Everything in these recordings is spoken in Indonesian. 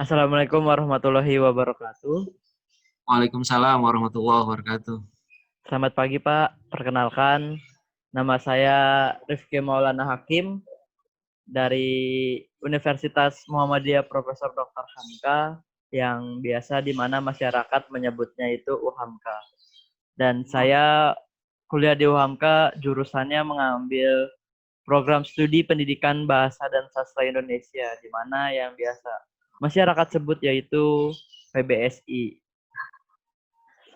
Assalamualaikum warahmatullahi wabarakatuh. Waalaikumsalam warahmatullahi wabarakatuh. Selamat pagi Pak, perkenalkan nama saya Rifki Maulana Hakim dari Universitas Muhammadiyah Profesor Dr. Hamka yang biasa di mana masyarakat menyebutnya itu UHAMKA. Dan saya kuliah di UHAMKA jurusannya mengambil program studi pendidikan bahasa dan sastra Indonesia di mana yang biasa masyarakat sebut yaitu PBSI.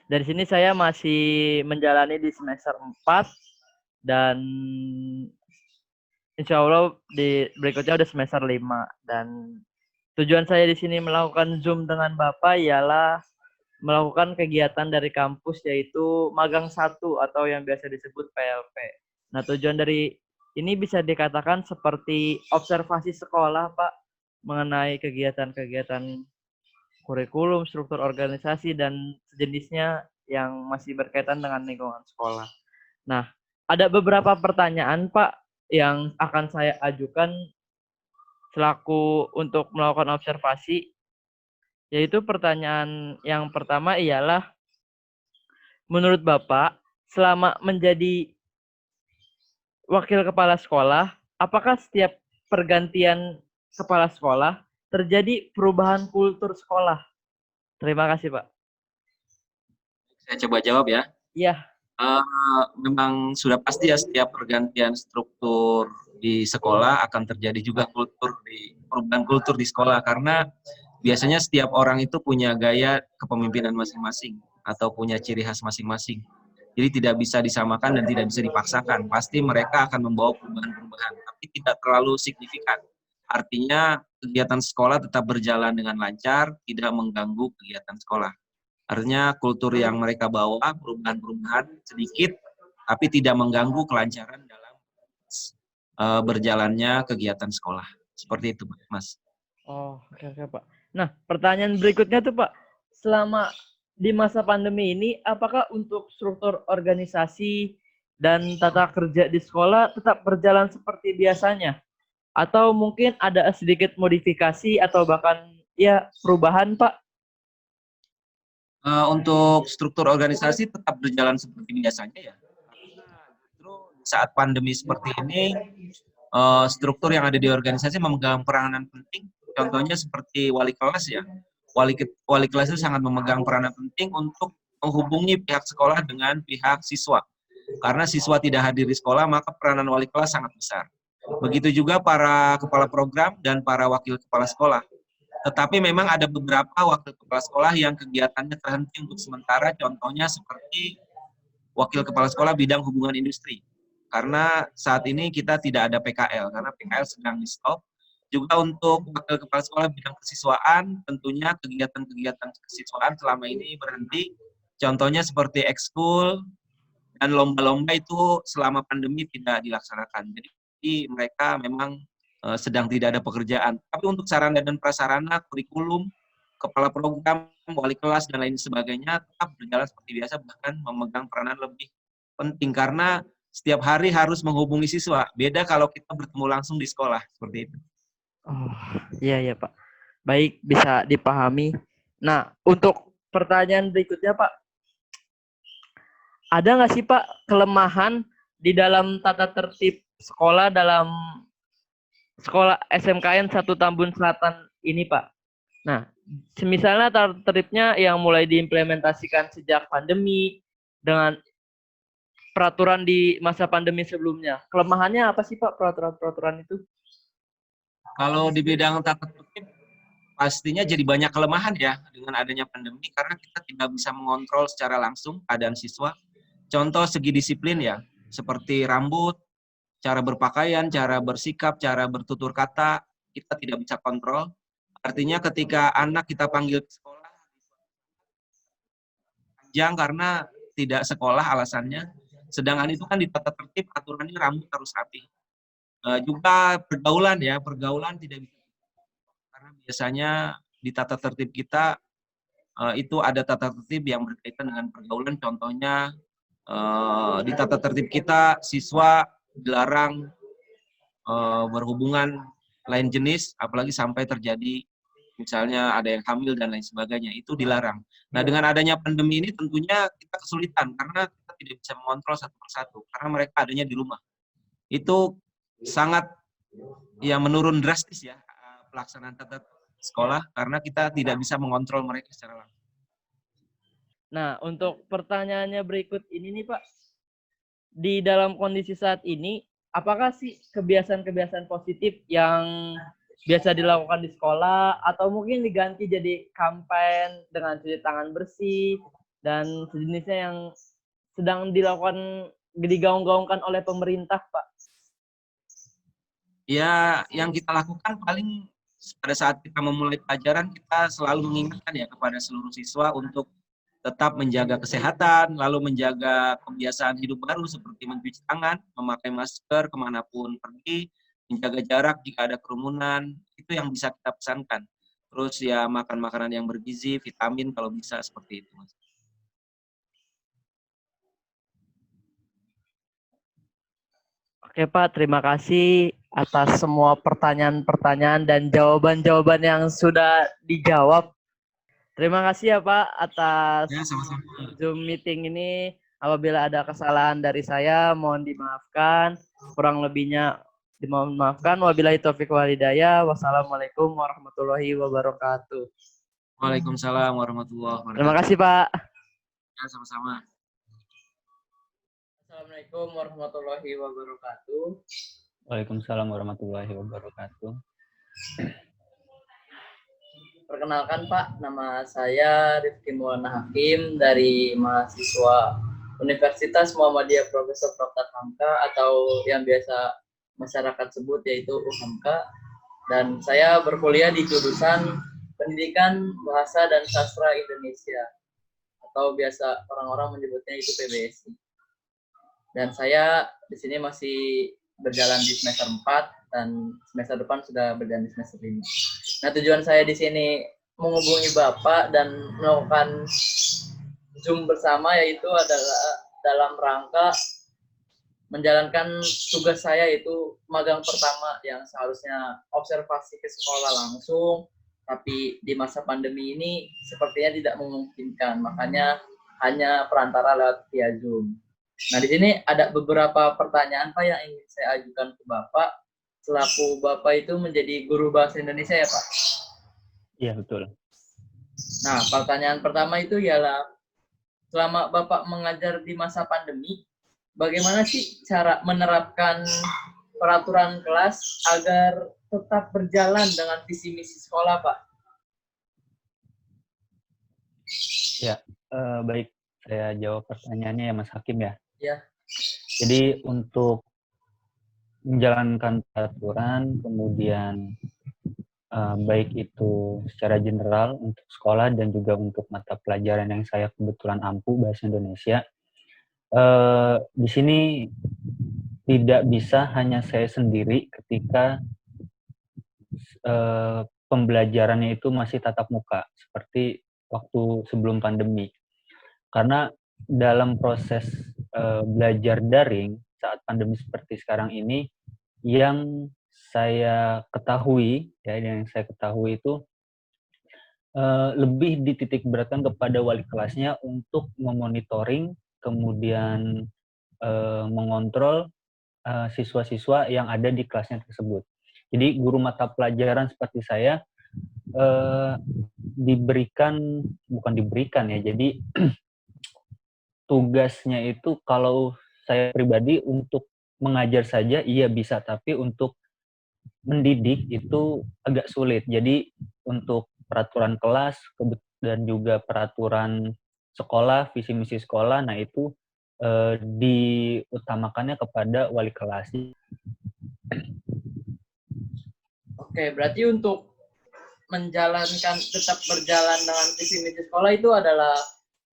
Dari sini saya masih menjalani di semester 4 dan insya Allah di berikutnya udah semester 5. Dan tujuan saya di sini melakukan Zoom dengan Bapak ialah melakukan kegiatan dari kampus yaitu magang 1 atau yang biasa disebut PLP. Nah, tujuan dari ini bisa dikatakan seperti observasi sekolah, Pak, mengenai kegiatan-kegiatan kurikulum, struktur organisasi, dan sejenisnya yang masih berkaitan dengan lingkungan sekolah. Nah, ada beberapa pertanyaan, Pak, yang akan saya ajukan selaku untuk melakukan observasi, yaitu pertanyaan yang pertama ialah, menurut Bapak, selama menjadi wakil kepala sekolah, apakah setiap pergantian kepala sekolah terjadi perubahan kultur sekolah? Terima kasih, Pak. Saya coba jawab ya. Iya. Memang sudah pasti ya setiap pergantian struktur di sekolah akan terjadi juga perubahan kultur di sekolah karena biasanya setiap orang itu punya gaya kepemimpinan masing-masing atau punya ciri khas masing-masing. Jadi tidak bisa disamakan dan tidak bisa dipaksakan. Pasti mereka akan membawa perubahan-perubahan, tapi tidak terlalu signifikan. Artinya kegiatan sekolah tetap berjalan dengan lancar, tidak mengganggu kegiatan sekolah. Artinya kultur yang mereka bawa, perubahan-perubahan sedikit, tapi tidak mengganggu kelancaran dalam berjalannya kegiatan sekolah. Seperti itu, Mas. Oh, oke, Pak. Nah, pertanyaan berikutnya tuh, Pak. Selama di masa pandemi ini, apakah untuk struktur organisasi dan tata kerja di sekolah tetap berjalan seperti biasanya? Atau mungkin ada sedikit modifikasi atau bahkan ya perubahan, Pak? Untuk struktur organisasi tetap berjalan seperti biasanya ya. Karena justru saat pandemi seperti ini, struktur yang ada di organisasi memegang peranan penting. Contohnya seperti wali kelas ya. Wali kelas itu sangat memegang peranan penting untuk menghubungi pihak sekolah dengan pihak siswa. Karena siswa tidak hadir di sekolah, maka peranan wali kelas sangat besar. Begitu juga para kepala program dan para wakil kepala sekolah. Tetapi memang ada beberapa wakil kepala sekolah yang kegiatannya terhenti untuk sementara, contohnya seperti wakil kepala sekolah bidang hubungan industri. Karena saat ini kita tidak ada PKL, karena PKL sedang di-stop. Juga untuk wakil kepala sekolah bidang kesiswaan, tentunya kegiatan-kegiatan kesiswaan selama ini berhenti. Contohnya seperti ekskul dan lomba-lomba itu selama pandemi tidak dilaksanakan. Jadi mereka memang sedang tidak ada pekerjaan. Tapi untuk sarana dan prasarana, kurikulum, kepala program, wali kelas, dan lain sebagainya tetap berjalan seperti biasa, bahkan memegang peranan lebih penting karena setiap hari harus menghubungi siswa. Beda kalau kita bertemu langsung di sekolah, seperti itu. Oh, iya, iya, Pak. Baik, bisa dipahami. Nah, untuk pertanyaan berikutnya, Pak. Ada nggak sih, Pak, kelemahan di dalam tata tertib sekolah dalam sekolah SMKN 1 Tambun Selatan ini, Pak? Nah, misalnya tata tertibnya yang mulai diimplementasikan sejak pandemi dengan peraturan di masa pandemi sebelumnya. Kelemahannya apa sih, Pak, peraturan-peraturan itu? Kalau di bidang tata tertib, pastinya jadi banyak kelemahan ya dengan adanya pandemi karena kita tidak bisa mengontrol secara langsung keadaan siswa. Contoh segi disiplin ya, seperti rambut, cara berpakaian, cara bersikap, cara bertutur kata, kita tidak bisa kontrol. Artinya ketika anak kita panggil ke sekolah, panjang karena tidak sekolah alasannya. Sedangkan itu kan di tata tertib aturannya rambut harus rapi. Juga pergaulan ya, pergaulan tidak bisa. Karena biasanya di tata tertib kita itu ada tata tertib yang berkaitan dengan pergaulan. Contohnya di tata tertib kita siswa dilarang berhubungan lain jenis, apalagi sampai terjadi misalnya ada yang hamil dan lain sebagainya, itu dilarang. Nah, dengan adanya pandemi ini tentunya kita kesulitan karena kita tidak bisa mengontrol satu persatu karena mereka adanya di rumah. Itu sangat ya menurun drastis ya pelaksanaan tatap sekolah karena kita tidak bisa mengontrol mereka secara langsung. Nah, untuk pertanyaannya berikut ini nih Pak, di dalam kondisi saat ini, apakah sih kebiasaan-kebiasaan positif yang biasa dilakukan di sekolah atau mungkin diganti jadi kampanye dengan cuci tangan bersih dan sejenisnya yang sedang digaung-gaungkan oleh pemerintah, Pak? Ya, yang kita lakukan paling pada saat kita memulai pelajaran, kita selalu mengingatkan ya kepada seluruh siswa untuk tetap menjaga kesehatan, lalu menjaga kebiasaan hidup baru seperti mencuci tangan, memakai masker kemanapun pergi, menjaga jarak jika ada kerumunan, itu yang bisa kita pesankan. Terus ya makan makanan yang bergizi, vitamin kalau bisa seperti itu, Mas. Oke Pak, terima kasih atas semua pertanyaan-pertanyaan dan jawaban-jawaban yang sudah dijawab. Terima kasih ya Pak atas Ya, sama-sama. Zoom meeting ini. Apabila ada kesalahan dari saya, mohon dimaafkan. Kurang lebihnya dimohon maafkan. Wabillahi taufiq wal hidayah. Wassalamualaikum warahmatullahi wabarakatuh. Waalaikumsalam warahmatullahi Terima wabarakatuh. kasih Pak. Ya, sama-sama. Assalamualaikum warahmatullahi wabarakatuh. Waalaikumsalam warahmatullahi wabarakatuh. Perkenalkan Pak, nama saya Rifki Maulana Hakim dari mahasiswa Universitas Muhammadiyah Profesor Dr. Hamka atau yang biasa masyarakat sebut yaitu UHAMKA, dan saya berkuliah di jurusan Pendidikan Bahasa dan Sastra Indonesia atau biasa orang-orang menyebutnya itu PBSI. Dan saya di sini masih berjalan di semester 4 dan semester depan sudah berjalan di semester 5. Nah, tujuan saya di sini menghubungi Bapak dan melakukan Zoom bersama yaitu adalah dalam rangka menjalankan tugas saya yaitu magang pertama yang seharusnya observasi ke sekolah langsung, tapi di masa pandemi ini sepertinya tidak memungkinkan, makanya hanya perantara lewat via Zoom. Nah, di sini ada beberapa pertanyaan Pak yang ingin saya ajukan ke Bapak selaku Bapak itu menjadi guru bahasa Indonesia ya Pak? Iya, betul. Nah, pertanyaan pertama itu ialah selama Bapak mengajar di masa pandemi, bagaimana sih cara menerapkan peraturan kelas agar tetap berjalan dengan visi misi sekolah, Pak? Ya, baik. Saya jawab pertanyaannya ya, Mas Hakim ya. Ya. Jadi untuk menjalankan peraturan, kemudian baik itu secara general untuk sekolah dan juga untuk mata pelajaran yang saya kebetulan ampu bahasa Indonesia. Di sini tidak bisa hanya saya sendiri ketika pembelajarannya itu masih tatap muka seperti waktu sebelum pandemi. Karena dalam proses belajar daring saat pandemi seperti sekarang ini, yang saya ketahui itu lebih dititik beratkan kepada wali kelasnya untuk memonitoring, kemudian mengontrol siswa-siswa yang ada di kelasnya tersebut. Jadi guru mata pelajaran seperti saya jadi tugasnya itu kalau saya pribadi untuk mengajar saja iya bisa, tapi untuk mendidik itu agak sulit. Jadi untuk peraturan kelas dan juga peraturan sekolah, visi misi sekolah, nah itu diutamakannya kepada wali kelas. Oke, berarti untuk menjalankan tetap berjalan dengan visi misi sekolah itu adalah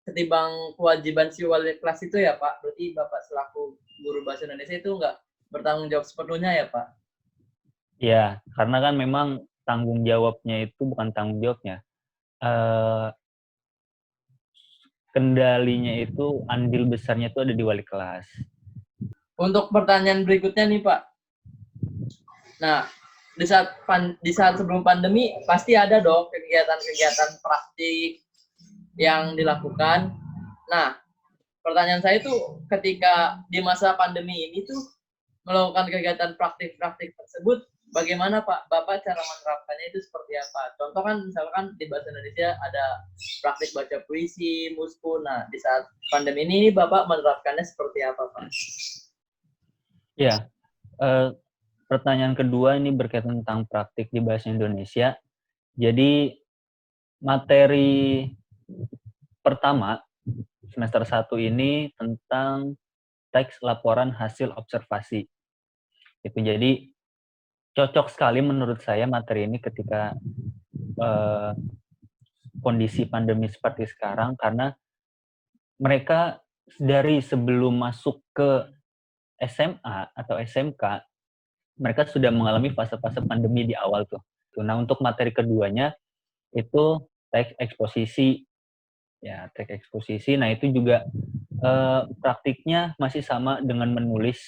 ketimbang kewajiban si wali kelas itu ya Pak. Berarti Bapak selaku guru bahasa Indonesia itu nggak bertanggung jawab sepenuhnya ya Pak? Ya, karena kan memang tanggung jawabnya itu bukan tanggung jawabnya. Kendalinya itu, andil besarnya itu ada di wali kelas. Untuk pertanyaan berikutnya nih Pak. Nah, di saat sebelum pandemi pasti ada dong kegiatan-kegiatan praktik yang dilakukan. Nah, pertanyaan saya tuh ketika di masa pandemi ini tuh melakukan kegiatan praktik-praktik tersebut, bagaimana Pak? Bapak cara menerapkannya itu seperti apa? Contoh kan misalkan di bahasa Indonesia ada praktik baca puisi, muskul. Nah, di saat pandemi ini Bapak menerapkannya seperti apa Pak? Ya, pertanyaan kedua ini berkaitan tentang praktik di bahasa Indonesia. Jadi materi pertama semester 1 ini tentang teks laporan hasil observasi. Itu jadi cocok sekali menurut saya materi ini ketika kondisi pandemi seperti sekarang, karena mereka dari sebelum masuk ke SMA atau SMK, mereka sudah mengalami fase-fase pandemi di awal tuh. Nah, untuk materi keduanya itu teks eksposisi. Ya, teks eksposisi. Nah, itu juga praktiknya masih sama dengan menulis.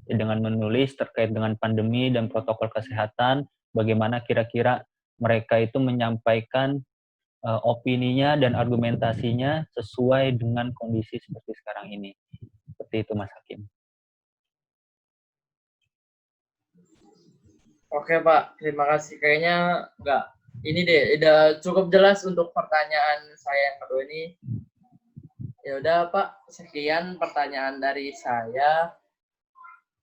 Dengan menulis terkait dengan pandemi dan protokol kesehatan, bagaimana kira-kira mereka itu menyampaikan opininya dan argumentasinya sesuai dengan kondisi seperti sekarang ini. Seperti itu, Mas Hakim. Oke Pak, terima kasih. Kayaknya ini deh, udah cukup jelas untuk pertanyaan saya yang kedua ini. Ya udah Pak, sekian pertanyaan dari saya.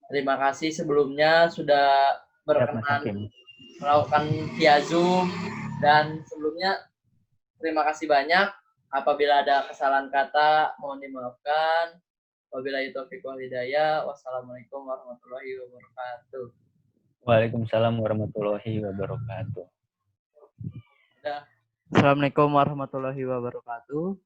Terima kasih sebelumnya sudah berkenan melakukan via Zoom, dan sebelumnya terima kasih banyak. Apabila ada kesalahan kata, mohon dimaafkan. Wabillahi taufiq wal hidayah. Wassalamualaikum warahmatullahi wabarakatuh. Waalaikumsalam warahmatullahi wabarakatuh. Assalamualaikum warahmatullahi wabarakatuh.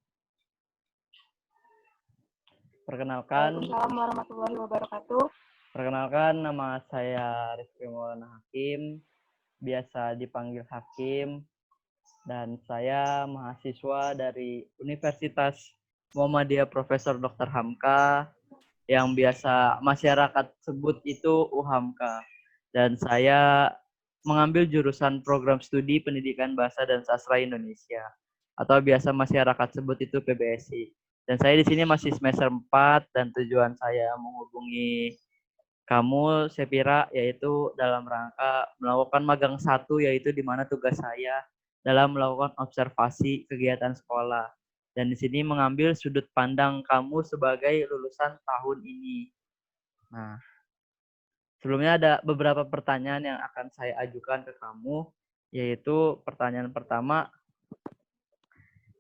Waalaikumsalam warahmatullahi wabarakatuh. Perkenalkan, nama saya Rizky Maulana Hakim, biasa dipanggil Hakim, dan saya mahasiswa dari Universitas Muhammadiyah Profesor Dr. Hamka, yang biasa masyarakat sebut itu UHAMKA. Dan saya mengambil jurusan program studi Pendidikan Bahasa dan Sastra Indonesia, atau biasa masyarakat sebut itu PBSI. Dan saya di sini masih semester 4, dan tujuan saya menghubungi kamu, Sepira, yaitu dalam rangka melakukan magang 1, yaitu di mana tugas saya dalam melakukan observasi kegiatan sekolah. Dan di sini mengambil sudut pandang kamu sebagai lulusan tahun ini. Nah, sebelumnya ada beberapa pertanyaan yang akan saya ajukan ke kamu, yaitu pertanyaan pertama,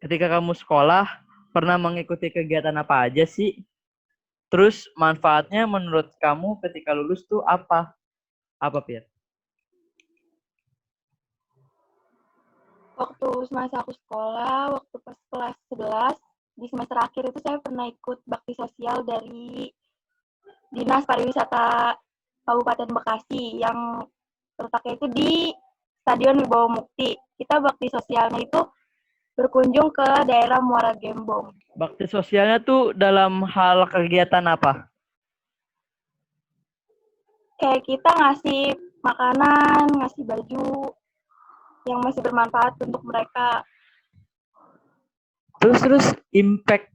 ketika kamu sekolah, pernah mengikuti kegiatan apa aja sih? Terus manfaatnya menurut kamu ketika lulus tuh apa? Apa, Pir? Waktu semasa aku sekolah, waktu pas kelas 11, di semester akhir itu saya pernah ikut bakti sosial dari Dinas Pariwisata Kabupaten Bekasi yang terletaknya itu di Stadion Wibawa Mukti. Kita bakti sosialnya itu berkunjung ke daerah Muara Gembong. Bakti sosialnya tuh dalam hal kegiatan apa? Kayak kita ngasih makanan, ngasih baju yang masih bermanfaat untuk mereka. Terus impact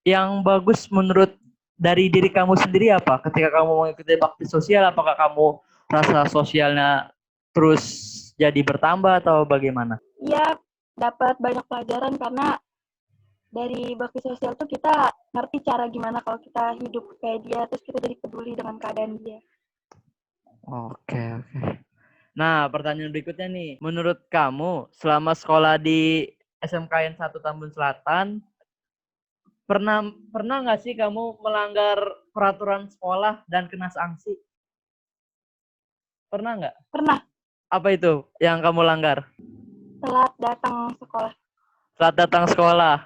yang bagus menurut dari diri kamu sendiri apa? Ketika kamu mengikuti bakti sosial, apakah kamu rasa sosialnya terus jadi bertambah atau bagaimana? Iya, dapat banyak pelajaran karena dari bakti sosial tuh kita ngerti cara gimana kalau kita hidup kayak dia, terus kita jadi peduli dengan keadaan dia. Oke. Nah, pertanyaan berikutnya nih. Menurut kamu, selama sekolah di SMKN 1 Tambun Selatan, pernah nggak sih kamu melanggar peraturan sekolah dan kena sanksi? Pernah nggak? Pernah. Apa itu yang kamu langgar? Telat datang sekolah. Telat datang sekolah.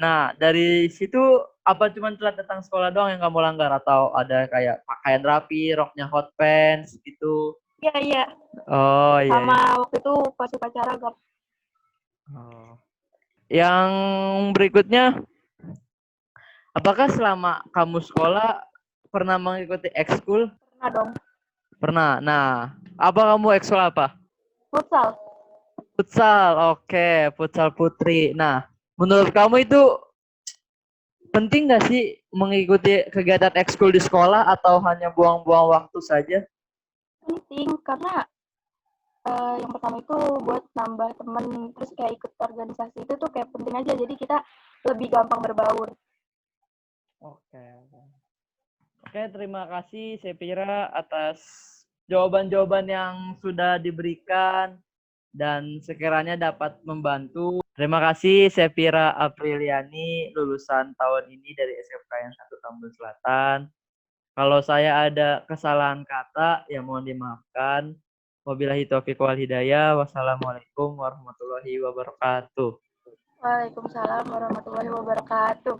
Nah, dari situ apa cuma telat datang sekolah doang yang kamu langgar, atau ada kayak pakaian rapi, roknya hot pants gitu? Iya. Oh iya. Sama waktu itu pas upacara gak. Oh. Yang berikutnya, apakah selama kamu sekolah pernah mengikuti ekskul? Pernah dong. Pernah. Nah, apa kamu ekskul apa? Futsal. Futsal. Oke, futsal putri. Nah, menurut kamu itu penting nggak sih mengikuti kegiatan ekskul di sekolah atau hanya buang-buang waktu saja? Penting karena yang pertama itu buat nambah temen, terus kayak ikut organisasi itu tuh kayak penting aja, jadi kita lebih gampang berbaur. Oke. Oke, terima kasih Sepira atas jawaban-jawaban yang sudah diberikan dan sekiranya dapat membantu. Terima kasih Sepira Apriliani, lulusan tahun ini dari SMK yang 1 Tambun Selatan. Kalau saya ada kesalahan kata, ya mohon dimaafkan. Wabillahi taufiq wal hidayah. Wassalamualaikum warahmatullahi wabarakatuh. Waalaikumsalam warahmatullahi wabarakatuh.